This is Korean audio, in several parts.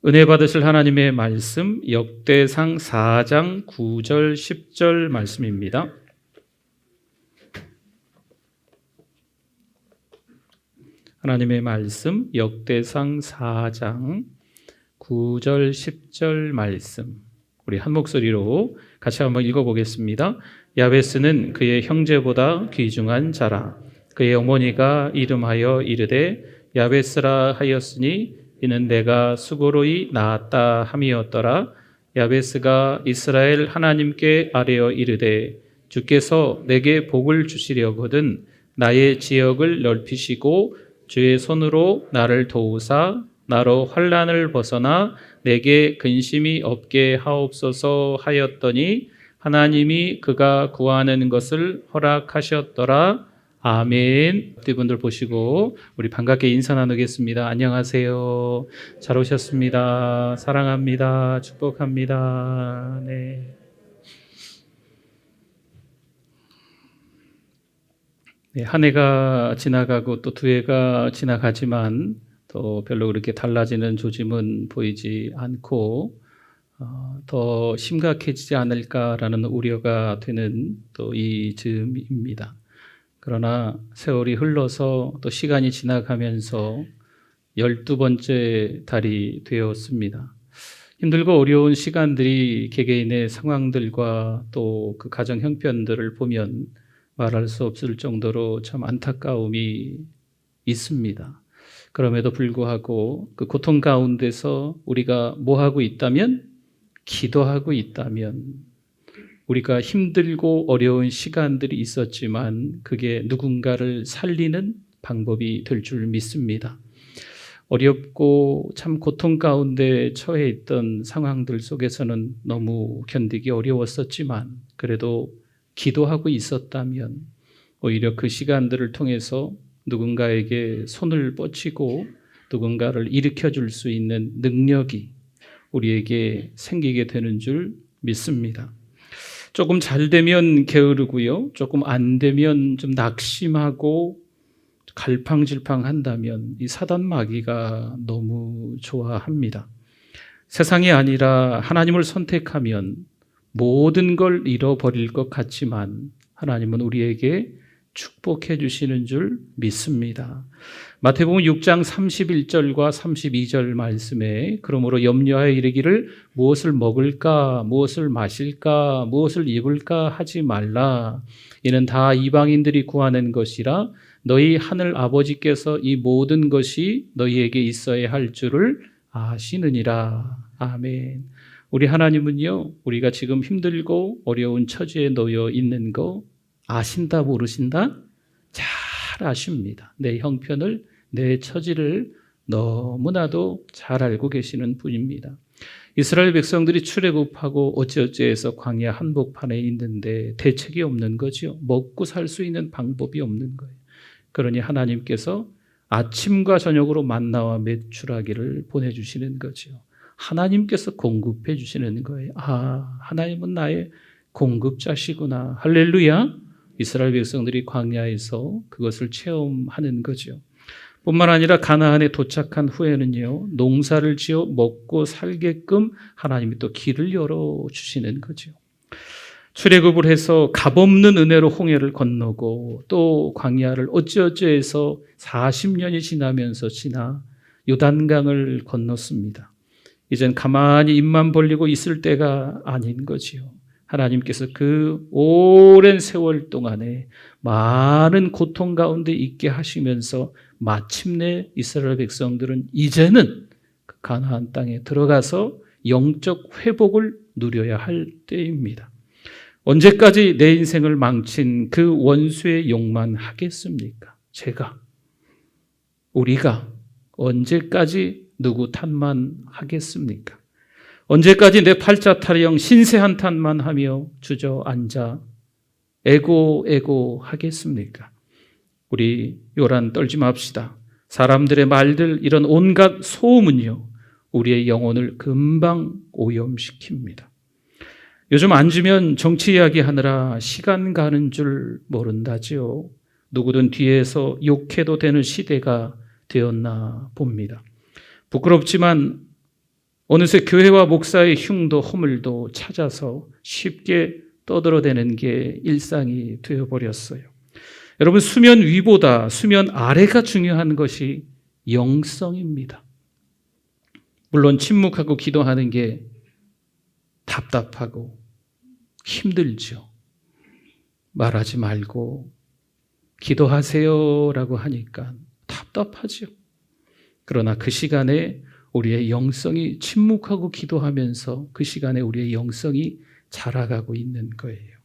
은혜 받으실 하나님의 말씀 역대상 4장 9절 10절 말씀입니다. 하나님의 말씀 역대상 4장 9절 10절 말씀, 우리 한 목소리로 같이 한번 읽어보겠습니다. 야베스는 그의 형제보다 귀중한 자라. 그의 어머니가 이름하여 이르되 야베스라 하였으니 이는 내가 수고로이 낳았다 함이었더라. 야베스가 이스라엘 하나님께 아뢰어 이르되 주께서 내게 복을 주시려거든 나의 지역을 넓히시고 주의 손으로 나를 도우사 나로 환난을 벗어나 내게 근심이 없게 하옵소서 하였더니 하나님이 그가 구하는 것을 허락하셨더라. 아멘. 분들 보시고 우리 반갑게 인사 나누겠습니다. 안녕하세요. 잘 오셨습니다. 사랑합니다. 축복합니다. 네. 네, 한 해가 지나가고 또 두 해가 지나가지만 또 별로 그렇게 달라지는 조짐은 보이지 않고 더 심각해지지 않을까라는 우려가 되는 또 이 즈음입니다. 그러나 세월이 흘러서 또 시간이 지나가면서 12번째 달이 되었습니다. 힘들고 어려운 시간들이 개개인의 상황들과 또 그 가정 형편들을 보면 말할 수 없을 정도로 참 안타까움이 있습니다. 그럼에도 불구하고 그 고통 가운데서 우리가 뭐 하고 있다면, 기도하고 있다면, 우리가 힘들고 어려운 시간들이 있었지만 그게 누군가를 살리는 방법이 될 줄 믿습니다. 어렵고 참 고통 가운데 처해 있던 상황들 속에서는 너무 견디기 어려웠었지만 그래도 기도하고 있었다면 오히려 그 시간들을 통해서 누군가에게 손을 뻗치고 누군가를 일으켜 줄 수 있는 능력이 우리에게 생기게 되는 줄 믿습니다. 조금 잘 되면 게으르고요, 조금 안 되면 좀 낙심하고 갈팡질팡한다면 이 사단 마귀가 너무 좋아합니다. 세상이 아니라 하나님을 선택하면 모든 걸 잃어버릴 것 같지만 하나님은 우리에게 축복해 주시는 줄 믿습니다. 마태복음 6장 31절과 32절 말씀에 그러므로 염려하여 이르기를 무엇을 먹을까, 무엇을 마실까, 무엇을 입을까 하지 말라. 이는 다 이방인들이 구하는 것이라 너희 하늘 아버지께서 이 모든 것이 너희에게 있어야 할 줄을 아시느니라. 아멘. 우리 하나님은요, 우리가 지금 힘들고 어려운 처지에 놓여 있는 거 아신다 모르신다? 잘 아십니다. 내 형편을, 내 처지를 너무나도 잘 알고 계시는 분입니다. 이스라엘 백성들이 출애굽하고 어찌어찌해서 광야 한복판에 있는데 대책이 없는 거죠. 먹고 살 수 있는 방법이 없는 거예요. 그러니 하나님께서 아침과 저녁으로 만나와 메추라기를 보내주시는 거죠. 하나님께서 공급해 주시는 거예요. 아, 하나님은 나의 공급자시구나. 할렐루야. 이스라엘 백성들이 광야에서 그것을 체험하는 거죠. 뿐만 아니라 가나안에 도착한 후에는요, 농사를 지어 먹고 살게끔 하나님이 또 길을 열어주시는 거죠. 출애굽을 해서 값없는 은혜로 홍해를 건너고 또 광야를 어찌어찌해서 40년이 지나면서 요단강을 건넜습니다. 이젠 가만히 입만 벌리고 있을 때가 아닌 거지요. 하나님께서 그 오랜 세월 동안에 많은 고통 가운데 있게 하시면서 마침내 이스라엘 백성들은 이제는 가나안 땅에 들어가서 영적 회복을 누려야 할 때입니다. 언제까지 내 인생을 망친 그 원수의 욕만 하겠습니까? 우리가 언제까지 누구 탓만 하겠습니까? 언제까지 내 팔자 타령 신세 한탄만 하며 주저앉아 에고 하겠습니까? 우리 요란 떨지 맙시다. 사람들의 말들, 이런 온갖 소음은요, 우리의 영혼을 금방 오염시킵니다. 요즘 앉으면 정치 이야기하느라 시간 가는 줄 모른다지요. 누구든 뒤에서 욕해도 되는 시대가 되었나 봅니다. 부끄럽지만 어느새 교회와 목사의 흉도 허물도 찾아서 쉽게 떠들어대는 게 일상이 되어버렸어요. 여러분, 수면 위보다 수면 아래가 중요한 것이 영성입니다. 물론 침묵하고 기도하는 게 답답하고 힘들죠. 말하지 말고 기도하세요라고 하니까 답답하죠. 그러나 그 시간에 우리의 영성이 침묵하고 기도하면서 그 시간에 우리의 영성이 자라가고 있는 거예요.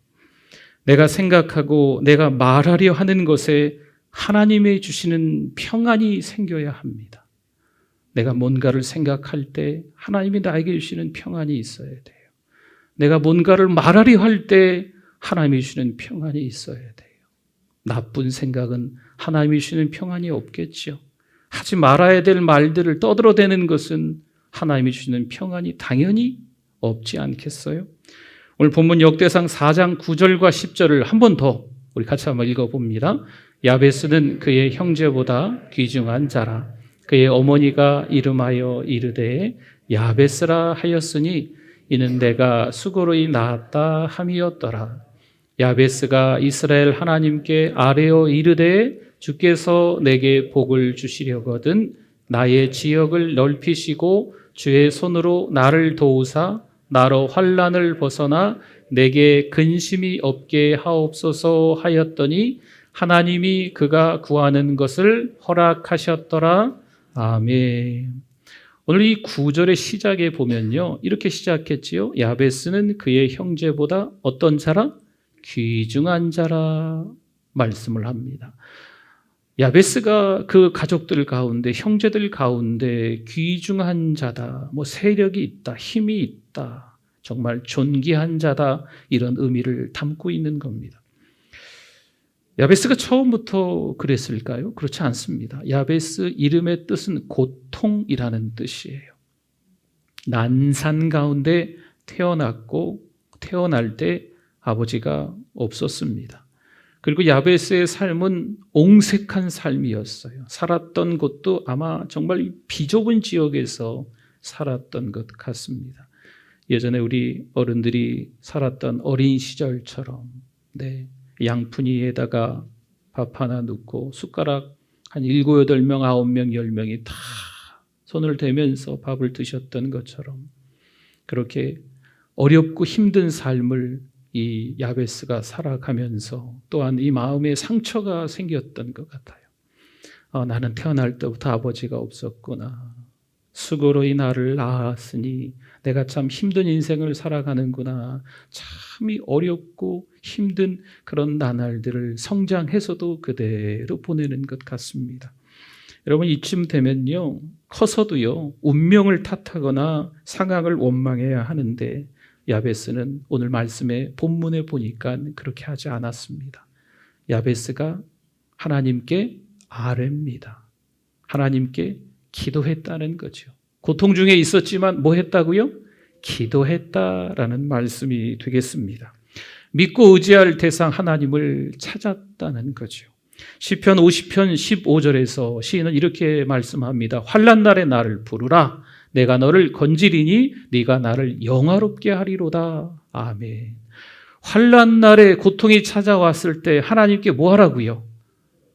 내가 생각하고 내가 말하려 하는 것에 하나님의 주시는 평안이 생겨야 합니다. 내가 뭔가를 생각할 때 하나님이 나에게 주시는 평안이 있어야 돼요. 내가 뭔가를 말하려 할 때 하나님이 주시는 평안이 있어야 돼요. 나쁜 생각은 하나님이 주시는 평안이 없겠죠. 하지 말아야 될 말들을 떠들어대는 것은 하나님이 주시는 평안이 당연히 없지 않겠어요? 오늘 본문 역대상 4장 9절과 10절을 한 번 더 우리 같이 한번 읽어봅니다. 야베스는 그의 형제보다 귀중한 자라. 그의 어머니가 이름하여 이르되 야베스라 하였으니 이는 내가 수고로이 낳았다 함이었더라. 야베스가 이스라엘 하나님께 아뢰어 이르되 주께서 내게 복을 주시려거든 나의 지역을 넓히시고 주의 손으로 나를 도우사 나로 환난을 벗어나 내게 근심이 없게 하옵소서 하였더니 하나님이 그가 구하는 것을 허락하셨더라. 아멘. 오늘 이 9절의 시작에 보면요, 이렇게 시작했지요. 야베스는 그의 형제보다 어떤 자라? 귀중한 자라 말씀을 합니다. 야베스가 그 가족들 가운데, 형제들 가운데 귀중한 자다, 세력이 있다, 힘이 있다, 정말 존귀한 자다, 이런 의미를 담고 있는 겁니다. 야베스가 처음부터 그랬을까요? 그렇지 않습니다. 야베스 이름의 뜻은 고통이라는 뜻이에요. 난산 가운데 태어났고 태어날 때 아버지가 없었습니다. 그리고 야베스의 삶은 옹색한 삶이었어요. 살았던 곳도 아마 정말 비좁은 지역에서 살았던 것 같습니다. 예전에 우리 어른들이 살았던 어린 시절처럼, 양푼이에다가 밥 하나 넣고 숟가락 한 7, 8명, 9명, 10명이 다 손을 대면서 밥을 드셨던 것처럼 그렇게 어렵고 힘든 삶을 이 야베스가 살아가면서 또한 이 마음에 상처가 생겼던 것 같아요. 나는 태어날 때부터 아버지가 없었구나. 수고로이 나를 낳았으니 내가 참 힘든 인생을 살아가는구나. 참이 어렵고 힘든 그런 나날들을 성장해서도 그대로 보내는 것 같습니다. 여러분, 이쯤 되면요, 커서도요, 운명을 탓하거나 상황을 원망해야 하는데 야베스는 오늘 말씀의 본문에 보니까 그렇게 하지 않았습니다. 야베스가 하나님께 아뢰입니다. 하나님께 기도했다는 거죠. 고통 중에 있었지만 뭐 했다고요? 기도했다라는 말씀이 되겠습니다. 믿고 의지할 대상 하나님을 찾았다는 거죠. 시편 50편 15절에서 시인은 이렇게 말씀합니다. 환난 날에 나를 부르라. 내가 너를 건지리니 네가 나를 영화롭게 하리로다. 아멘. 환난 날에 고통이 찾아왔을 때 하나님께 뭐 하라고요?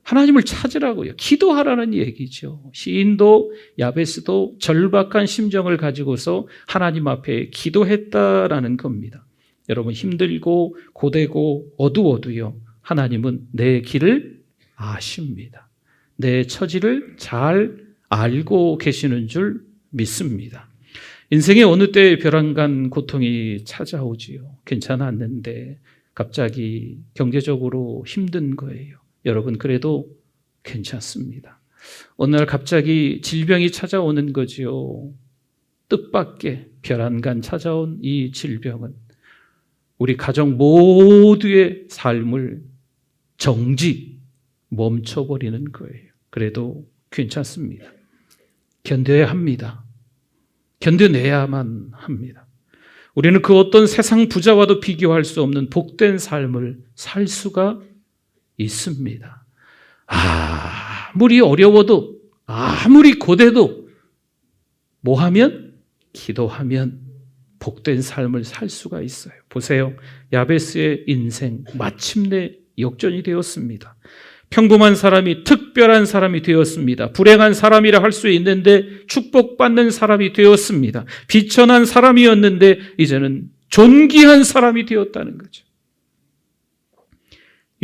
하나님을 찾으라고요. 기도하라는 얘기죠. 시인도 야베스도 절박한 심정을 가지고서 하나님 앞에 기도했다라는 겁니다. 여러분, 힘들고 고되고 어두워도요, 하나님은 내 길을 아십니다. 내 처지를 잘 알고 계시는 줄 믿습니다. 인생의 어느 때에 벼랑간 고통이 찾아오지요. 괜찮았는데 갑자기 경제적으로 힘든 거예요. 여러분, 그래도 괜찮습니다. 어느 날 갑자기 질병이 찾아오는 거지요. 뜻밖의 벼랑간 찾아온 이 질병은 우리 가족 모두의 삶을 멈춰버리는 거예요. 그래도 괜찮습니다. 견뎌야 합니다. 견뎌내야만 합니다. 우리는 그 어떤 세상 부자와도 비교할 수 없는 복된 삶을 살 수가 있습니다. 아무리 어려워도, 아무리 고대도 뭐 하면? 기도하면 복된 삶을 살 수가 있어요. 보세요. 야베스의 인생 마침내 역전이 되었습니다. 평범한 사람이 특별한 사람이 되었습니다. 불행한 사람이라 할 수 있는데 축복받는 사람이 되었습니다. 비천한 사람이었는데 이제는 존귀한 사람이 되었다는 거죠.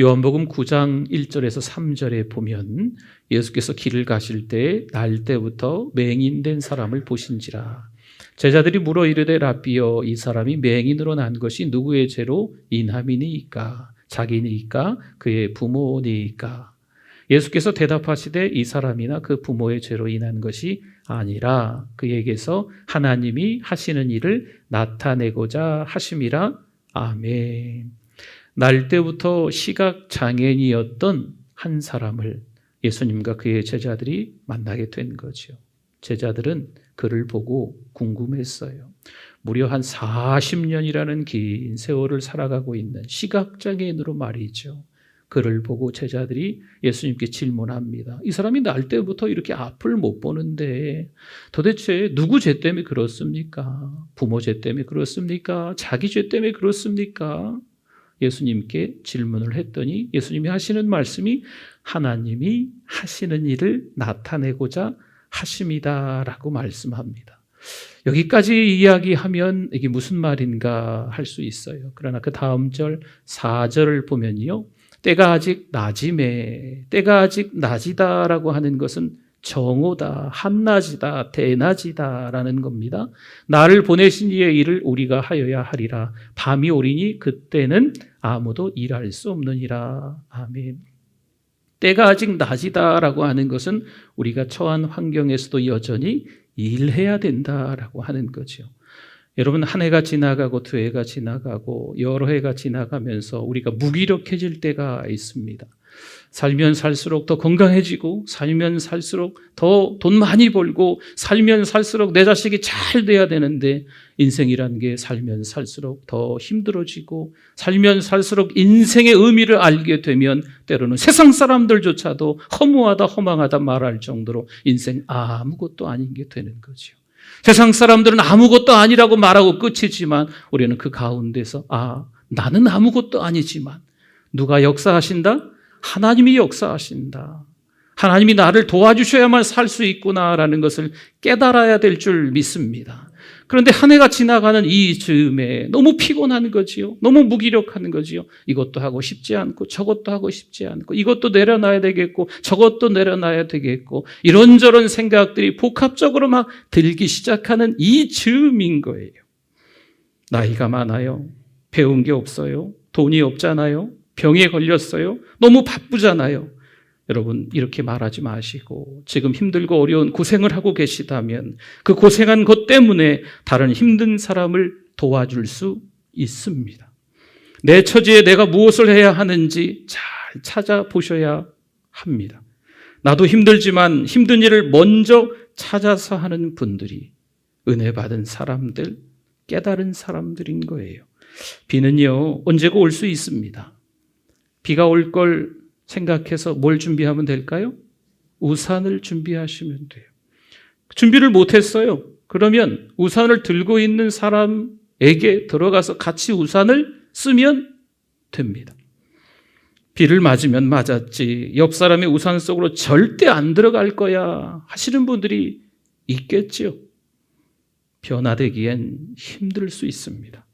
요한복음 9장 1절에서 3절에 보면 예수께서 길을 가실 때 날 때부터 맹인된 사람을 보신지라. 제자들이 물어 이르되 라삐여, 이 사람이 맹인으로 난 것이 누구의 죄로 인함이니이까? 자기니이까? 그의 부모니이까? 예수께서 대답하시되 이 사람이나 그 부모의 죄로 인한 것이 아니라 그에게서 하나님이 하시는 일을 나타내고자 하심이라. 아멘. 날 때부터 시각장애인이었던 한 사람을 예수님과 그의 제자들이 만나게 된 거죠. 제자들은 그를 보고 궁금했어요. 무려 한 40년이라는 긴 세월을 살아가고 있는 시각장애인으로 말이죠. 그를 보고 제자들이 예수님께 질문합니다. 이 사람이 날 때부터 이렇게 앞을 못 보는데 도대체 누구 죄 때문에 그렇습니까? 부모 죄 때문에 그렇습니까? 자기 죄 때문에 그렇습니까? 예수님께 질문을 했더니 예수님이 하시는 말씀이 하나님이 하시는 일을 나타내고자 하심이다라고 말씀합니다. 여기까지 이야기하면 이게 무슨 말인가 할 수 있어요. 그러나 그 다음 절 4절을 보면요. 때가 아직 낮임에, 때가 아직 낮이다라고 하는 것은 정오다, 한낮이다, 대낮이다라는 겁니다. 나를 보내신 이의 일을 우리가 하여야 하리라. 밤이 오리니 그때는 아무도 일할 수 없느니라. 아멘. 때가 아직 낮이다라고 하는 것은 우리가 처한 환경에서도 여전히 일해야 된다라고 하는 거죠. 여러분, 한 해가 지나가고 두 해가 지나가고 여러 해가 지나가면서 우리가 무기력해질 때가 있습니다. 살면 살수록 더 건강해지고 살면 살수록 더 돈 많이 벌고 살면 살수록 내 자식이 잘 돼야 되는데 인생이라는 게 살면 살수록 더 힘들어지고 살면 살수록 인생의 의미를 알게 되면 때로는 세상 사람들조차도 허무하다 허망하다 말할 정도로 인생 아무것도 아닌 게 되는 거죠. 세상 사람들은 아무것도 아니라고 말하고 끝이지만 우리는 그 가운데서 나는 아무것도 아니지만 누가 역사하신다? 하나님이 역사하신다. 하나님이 나를 도와주셔야만 살 수 있구나라는 것을 깨달아야 될 줄 믿습니다. 그런데 한 해가 지나가는 이 즈음에 너무 피곤한 거지요. 너무 무기력한 거지요. 이것도 하고 싶지 않고 저것도 하고 싶지 않고 이것도 내려놔야 되겠고 저것도 내려놔야 되겠고 이런저런 생각들이 복합적으로 막 들기 시작하는 이 즈음인 거예요. 나이가 많아요. 배운 게 없어요. 돈이 없잖아요. 병에 걸렸어요. 너무 바쁘잖아요. 여러분, 이렇게 말하지 마시고 지금 힘들고 어려운 고생을 하고 계시다면 그 고생한 것 때문에 다른 힘든 사람을 도와줄 수 있습니다. 내 처지에 내가 무엇을 해야 하는지 잘 찾아보셔야 합니다. 나도 힘들지만 힘든 일을 먼저 찾아서 하는 분들이 은혜 받은 사람들, 깨달은 사람들인 거예요. 비는요, 언제고 올 수 있습니다. 비가 올 걸 생각해서 뭘 준비하면 될까요? 우산을 준비하시면 돼요. 준비를 못했어요. 그러면 우산을 들고 있는 사람에게 들어가서 같이 우산을 쓰면 됩니다. 비를 맞으면 맞았지 옆 사람의 우산 속으로 절대 안 들어갈 거야 하시는 분들이 있겠죠. 변화되기엔 힘들 수 있습니다.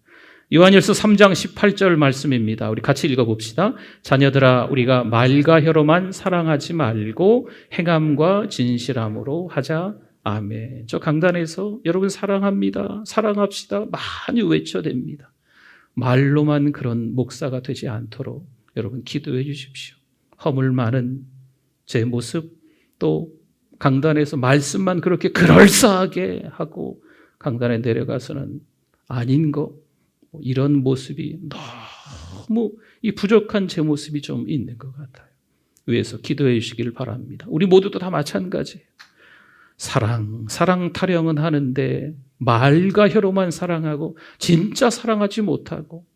요한일서 3장 18절 말씀입니다. 우리 같이 읽어봅시다. 자녀들아, 우리가 말과 혀로만 사랑하지 말고 행함과 진실함으로 하자. 아멘. 저 강단에서 여러분 사랑합니다, 사랑합시다 많이 외쳐댑니다. 말로만 그런 목사가 되지 않도록 여러분 기도해 주십시오. 허물 많은 제 모습, 또 강단에서 말씀만 그렇게 그럴싸하게 하고 강단에 내려가서는 아닌 거, 이런 모습이 너무 이 부족한 제 모습이 좀 있는 것 같아요. 위에서 기도해 주시기를 바랍니다. 우리 모두도 다 마찬가지예요. 사랑 타령은 하는데 말과 혀로만 사랑하고 진짜 사랑하지 못하고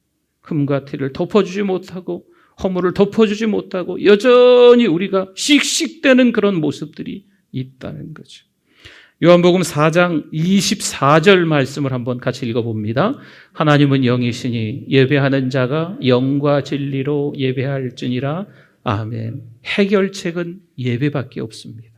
흠과 티를 덮어주지 못하고 허물을 덮어주지 못하고 여전히 우리가 씩씩대는 그런 모습들이 있다는 거죠. 요한복음 4장 24절 말씀을 한번 같이 읽어봅니다. 하나님은 영이시니 예배하는 자가 영과 진리로 예배할지니라. 아멘. 해결책은 예배밖에 없습니다.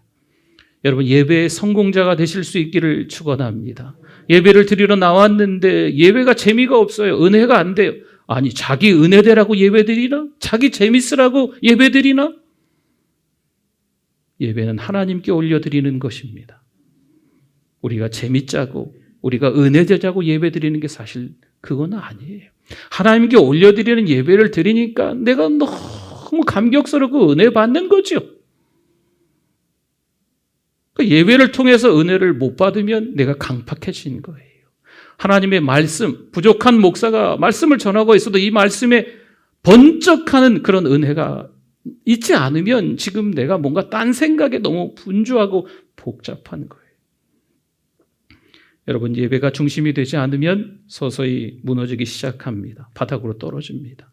여러분, 예배의 성공자가 되실 수 있기를 축원합니다. 예배를 드리러 나왔는데 예배가 재미가 없어요. 은혜가 안 돼요. 아니, 자기 은혜되라고 예배드리나? 자기 재밌으라고 예배드리나? 예배는 하나님께 올려드리는 것입니다. 우리가 재밌자고, 우리가 은혜되자고 예배드리는 게 사실 그건 아니에요. 하나님께 올려드리는 예배를 드리니까 내가 너무 감격스럽고 은혜 받는 거죠. 예배를 통해서 은혜를 못 받으면 내가 강팍해진 거예요. 하나님의 말씀, 부족한 목사가 말씀을 전하고 있어도 이 말씀에 번쩍하는 그런 은혜가 있지 않으면 지금 내가 뭔가 딴 생각에 너무 분주하고 복잡한 거예요. 여러분, 예배가 중심이 되지 않으면 서서히 무너지기 시작합니다. 바닥으로 떨어집니다.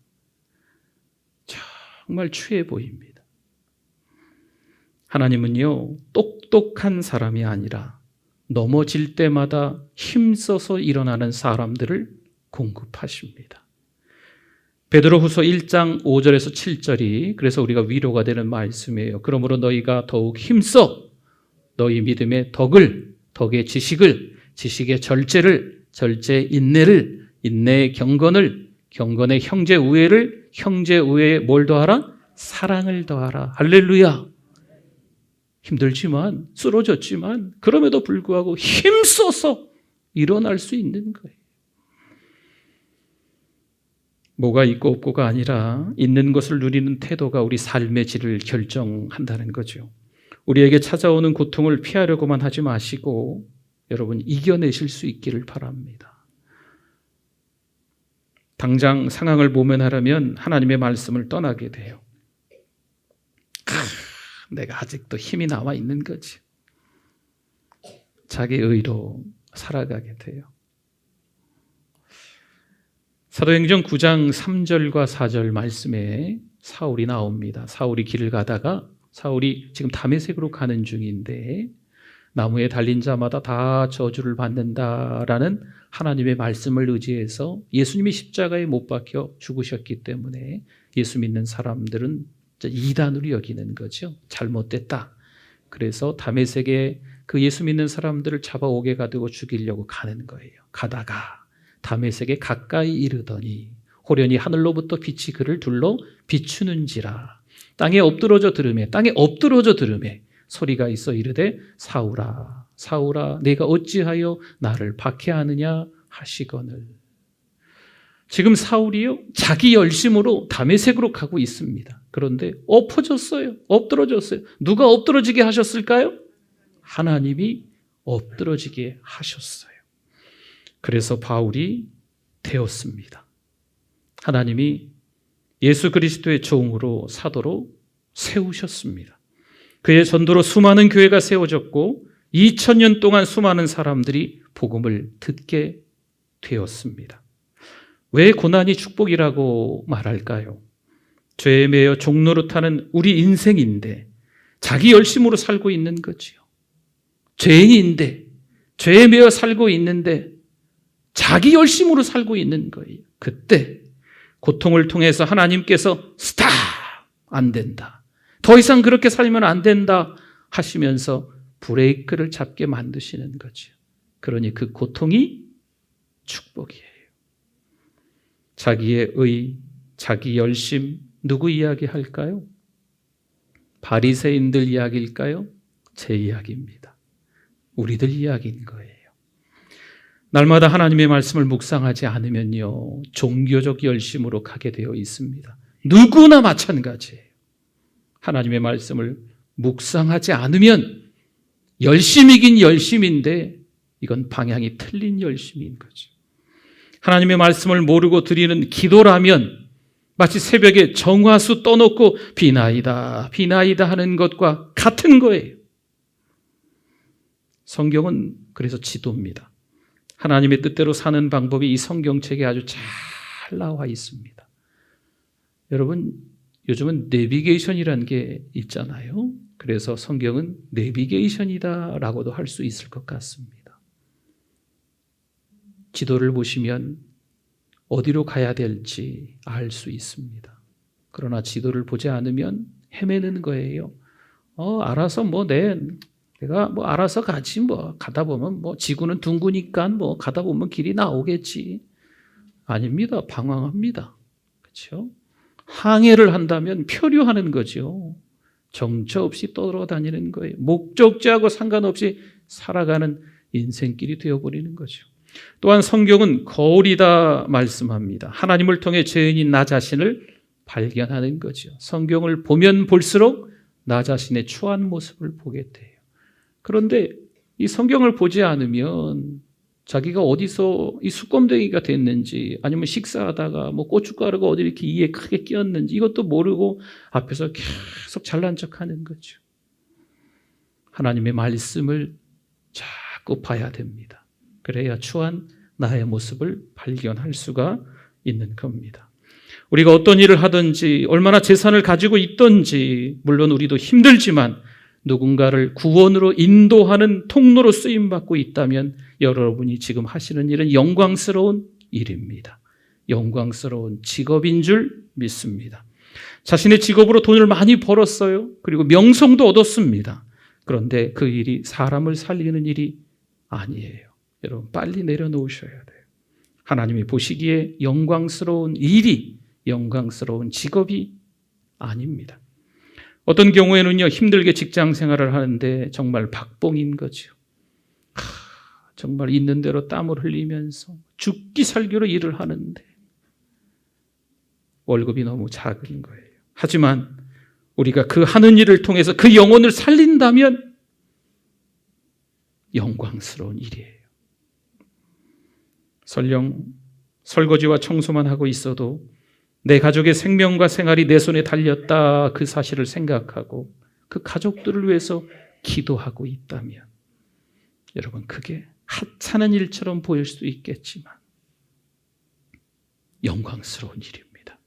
정말 추해 보입니다. 하나님은요, 똑똑한 사람이 아니라 넘어질 때마다 힘써서 일어나는 사람들을 공급하십니다. 베드로후서 1장 5절에서 7절이 그래서 우리가 위로가 되는 말씀이에요. 그러므로 너희가 더욱 힘써 너희 믿음의 덕을, 덕의 지식을, 지식의 절제를, 절제의 인내를, 인내의 경건을, 경건의 형제 우애를, 형제 우애에 뭘 더하라? 사랑을 더하라. 할렐루야. 힘들지만, 쓰러졌지만 그럼에도 불구하고 힘써서 일어날 수 있는 거예요. 뭐가 있고 없고가 아니라 있는 것을 누리는 태도가 우리 삶의 질을 결정한다는 거죠. 우리에게 찾아오는 고통을 피하려고만 하지 마시고 여러분, 이겨내실 수 있기를 바랍니다. 당장 상황을 모면하려면 하나님의 말씀을 떠나게 돼요. 내가 아직도 힘이 남아 있는 거지. 자기 의로 살아가게 돼요. 사도행전 9장 3절과 4절 말씀에 사울이 나옵니다. 사울이 길을 가다가 사울이 지금 다메섹으로 가는 중인데 나무에 달린 자마다 다 저주를 받는다라는 하나님의 말씀을 의지해서 예수님이 십자가에 못 박혀 죽으셨기 때문에 예수 믿는 사람들은 이단으로 여기는 거죠. 잘못됐다. 그래서 다메섹에 그 예수 믿는 사람들을 잡아오게 가두고 죽이려고 가는 거예요. 가다가 다메섹에 가까이 이르더니 호련히 하늘로부터 빛이 그를 둘러 비추는지라. 땅에 엎드러져 들으매 소리가 있어 이르되 사울아 사울아 내가 어찌하여 나를 박해하느냐 하시거늘. 지금 사울이요, 자기 열심으로 다메섹으로 가고 있습니다. 그런데 엎드러졌어요. 누가 엎드러지게 하셨을까요? 하나님이 엎드러지게 하셨어요. 그래서 바울이 되었습니다. 하나님이 예수 그리스도의 종으로 사도로 세우셨습니다. 그의 전도로 수많은 교회가 세워졌고 2000년 동안 수많은 사람들이 복음을 듣게 되었습니다. 왜 고난이 축복이라고 말할까요? 죄에 매여 종노릇하는 우리 인생인데 자기 열심으로 살고 있는 거지요. 죄인인데 죄에 매여 살고 있는데 자기 열심으로 살고 있는 거예요. 그때 고통을 통해서 하나님께서 스탑! 안 된다. 더 이상 그렇게 살면 안 된다 하시면서 브레이크를 잡게 만드시는 거죠. 그러니 그 고통이 축복이에요. 자기의 의, 자기 열심 누구 이야기할까요? 바리새인들 이야기일까요? 제 이야기입니다. 우리들 이야기인 거예요. 날마다 하나님의 말씀을 묵상하지 않으면요, 종교적 열심으로 가게 되어 있습니다. 누구나 마찬가지예요. 하나님의 말씀을 묵상하지 않으면 열심이긴 열심인데 이건 방향이 틀린 열심인 거죠. 하나님의 말씀을 모르고 드리는 기도라면 마치 새벽에 정화수 떠놓고 비나이다 비나이다 하는 것과 같은 거예요. 성경은 그래서 지도입니다. 하나님의 뜻대로 사는 방법이 이 성경책에 아주 잘 나와 있습니다. 여러분, 요즘은 내비게이션이라는 게 있잖아요. 그래서 성경은 내비게이션이다라고도 할 수 있을 것 같습니다. 지도를 보시면 어디로 가야 될지 알 수 있습니다. 그러나 지도를 보지 않으면 헤매는 거예요. 알아서 내가 알아서 가지 가다 보면 지구는 둥그니까 가다 보면 길이 나오겠지. 아닙니다. 방황합니다. 그렇죠? 항해를 한다면 표류하는 거죠. 정처 없이 떠돌아다니는 거예요. 목적지하고 상관없이 살아가는 인생길이 되어버리는 거죠. 또한 성경은 거울이다 말씀합니다. 하나님을 통해 죄인인 나 자신을 발견하는 거죠. 성경을 보면 볼수록 나 자신의 추한 모습을 보게 돼요. 그런데 이 성경을 보지 않으면 자기가 어디서 이 수검댕이가 됐는지, 아니면 식사하다가 고춧가루가 어디 이렇게 이에 크게 끼었는지 이것도 모르고 앞에서 계속 잘난 척하는 거죠. 하나님의 말씀을 자꾸 봐야 됩니다. 그래야 추한 나의 모습을 발견할 수가 있는 겁니다. 우리가 어떤 일을 하든지 얼마나 재산을 가지고 있든지, 물론 우리도 힘들지만 누군가를 구원으로 인도하는 통로로 쓰임받고 있다면 여러분이 지금 하시는 일은 영광스러운 일입니다. 영광스러운 직업인 줄 믿습니다. 자신의 직업으로 돈을 많이 벌었어요. 그리고 명성도 얻었습니다. 그런데 그 일이 사람을 살리는 일이 아니에요. 여러분 빨리 내려놓으셔야 돼요. 하나님이 보시기에 영광스러운 일이, 영광스러운 직업이 아닙니다. 어떤 경우에는요, 힘들게 직장 생활을 하는데 정말 박봉인 거죠. 정말 있는 대로 땀을 흘리면서 죽기 살기로 일을 하는데 월급이 너무 작은 거예요. 하지만 우리가 그 하는 일을 통해서 그 영혼을 살린다면 영광스러운 일이에요. 설령 설거지와 청소만 하고 있어도 내 가족의 생명과 생활이 내 손에 달렸다, 그 사실을 생각하고 그 가족들을 위해서 기도하고 있다면 여러분 그게 하찮은 일처럼 보일 수 있겠지만 영광스러운 일입니다.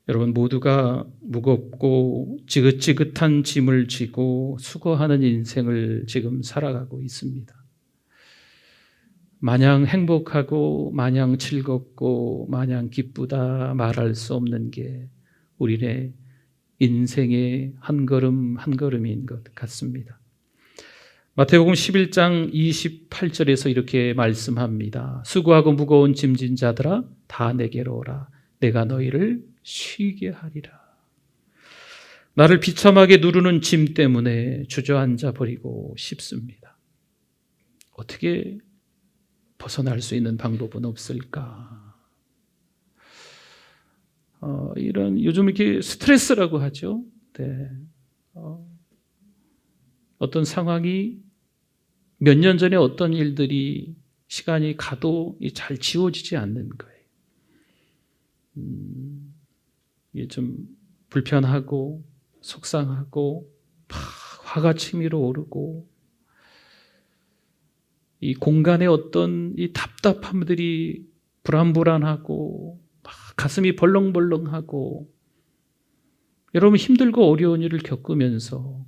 여러분 모두가 무겁고 지긋지긋한 짐을 지고 수고하는 인생을 지금 살아가고 있습니다. 마냥 행복하고 마냥 즐겁고 마냥 기쁘다 말할 수 없는 게 우리의 인생의 한 걸음 한 걸음인 것 같습니다. 마태복음 11장 28절에서 이렇게 말씀합니다. 수고하고 무거운 짐진 자들아 다 내게로 오라. 내가 너희를 쉬게 하리라. 나를 비참하게 누르는 짐 때문에 주저앉아 버리고 싶습니다. 어떻게 벗어날 수 있는 방법은 없을까? 이런 요즘 이렇게 스트레스라고 하죠. 네. 어떤 상황이 몇 년 전에 어떤 일들이 시간이 가도 잘 지워지지 않는 거예요. 이게 좀 불편하고 속상하고 화가 치밀어 오르고 이 공간의 어떤 이 답답함들이 불안불안하고 가슴이 벌렁벌렁하고 여러분 힘들고 어려운 일을 겪으면서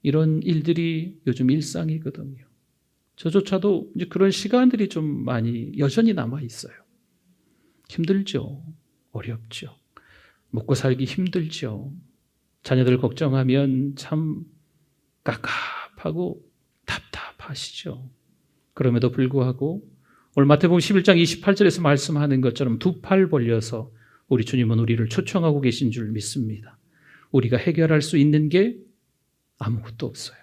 이런 일들이 요즘 일상이거든요. 저조차도 이제 그런 시간들이 좀 많이 여전히 남아 있어요. 힘들죠. 어렵죠. 먹고 살기 힘들죠. 자녀들 걱정하면 참 깝깝하고 답답하시죠. 그럼에도 불구하고 오늘 마태복음 11장 28절에서 말씀하는 것처럼 두 팔 벌려서 우리 주님은 우리를 초청하고 계신 줄 믿습니다. 우리가 해결할 수 있는 게 아무것도 없어요.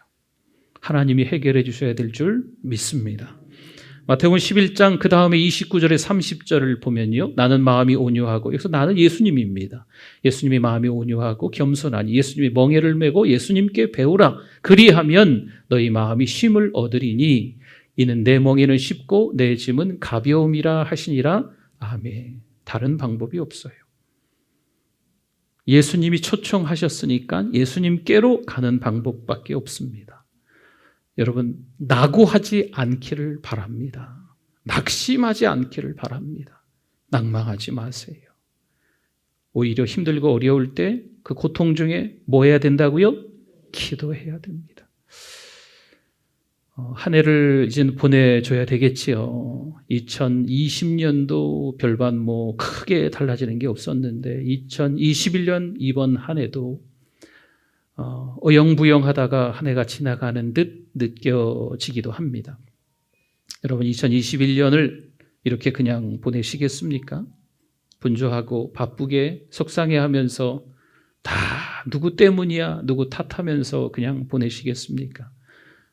하나님이 해결해 주셔야 될 줄 믿습니다. 마태복음 11장 그 다음에 29절에 30절을 보면요. 나는 마음이 온유하고, 여기서 나는 예수님입니다. 예수님의 마음이 온유하고 겸손하니 예수님의 멍에를 메고 예수님께 배우라. 그리하면 너희 마음이 쉼을 얻으리니 이는 내 멍에는 쉽고 내 짐은 가벼움이라 하시니라. 아멘. 다른 방법이 없어요. 예수님이 초청하셨으니까 예수님께로 가는 방법밖에 없습니다. 여러분 낙오하지 않기를 바랍니다. 낙심하지 않기를 바랍니다. 낭망하지 마세요. 오히려 힘들고 어려울 때 그 고통 중에 뭐 해야 된다고요? 기도해야 됩니다. 한 해를 이제 보내줘야 되겠지요. 2020년도 별반 뭐 크게 달라지는 게 없었는데 2021년 이번 한 해도 어영부영하다가 한 해가 지나가는 듯 느껴지기도 합니다. 여러분 2021년을 이렇게 그냥 보내시겠습니까? 분주하고 바쁘게 속상해하면서 다 누구 때문이야 누구 탓하면서 그냥 보내시겠습니까?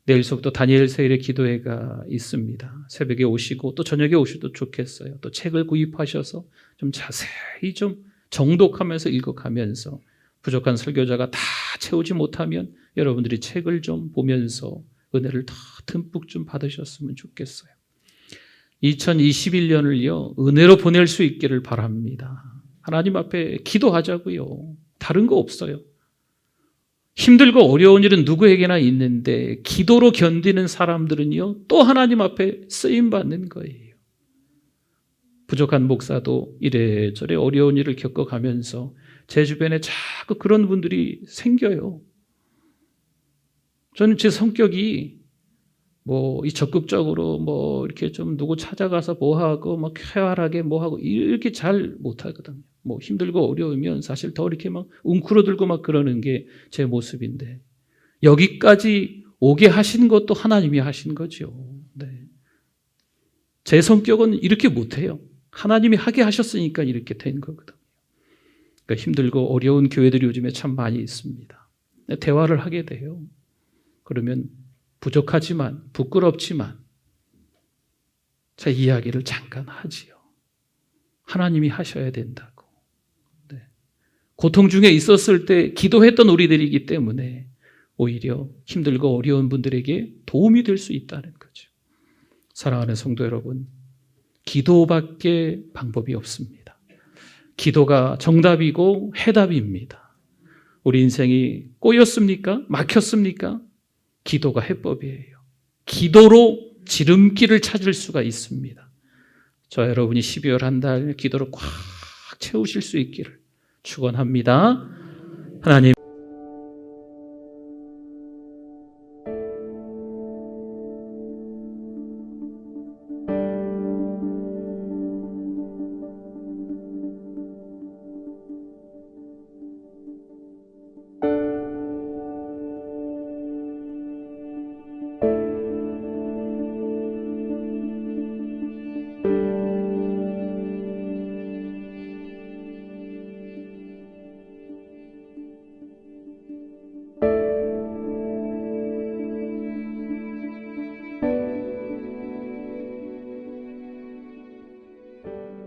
내일서부터 다니엘 세일의 기도회가 있습니다. 새벽에 오시고 또 저녁에 오셔도 좋겠어요. 또 책을 구입하셔서 좀 자세히 좀 정독하면서 읽어가면서 부족한 설교자가 다 채우지 못하면 여러분들이 책을 좀 보면서 은혜를 더 듬뿍 좀 받으셨으면 좋겠어요. 2021년을요 은혜로 보낼 수 있기를 바랍니다. 하나님 앞에 기도하자고요. 다른 거 없어요. 힘들고 어려운 일은 누구에게나 있는데 기도로 견디는 사람들은요 또 하나님 앞에 쓰임받는 거예요. 부족한 목사도 이래저래 어려운 일을 겪어가면서 제 주변에 자꾸 그런 분들이 생겨요. 저는 제 성격이 이 적극적으로 이렇게 좀 누구 찾아가서 하고 쾌활하게 하고 이렇게 잘 못하거든요. 힘들고 어려우면 사실 더 이렇게 웅크러들고 그러는 게 제 모습인데 여기까지 오게 하신 것도 하나님이 하신 거죠. 네. 제 성격은 이렇게 못해요. 하나님이 하게 하셨으니까 이렇게 된 거거든요. 그러니까 힘들고 어려운 교회들이 요즘에 참 많이 있습니다. 대화를 하게 돼요. 그러면 부족하지만 부끄럽지만 제 이야기를 잠깐 하지요. 하나님이 하셔야 된다고. 네. 고통 중에 있었을 때 기도했던 우리들이기 때문에 오히려 힘들고 어려운 분들에게 도움이 될 수 있다는 거죠. 사랑하는 성도 여러분, 기도밖에 방법이 없습니다. 기도가 정답이고 해답입니다. 우리 인생이 꼬였습니까? 막혔습니까? 기도가 해법이에요. 기도로 지름길을 찾을 수가 있습니다. 저 여러분이 12월 한 달 기도로 꽉 채우실 수 있기를 축원합니다. 하나님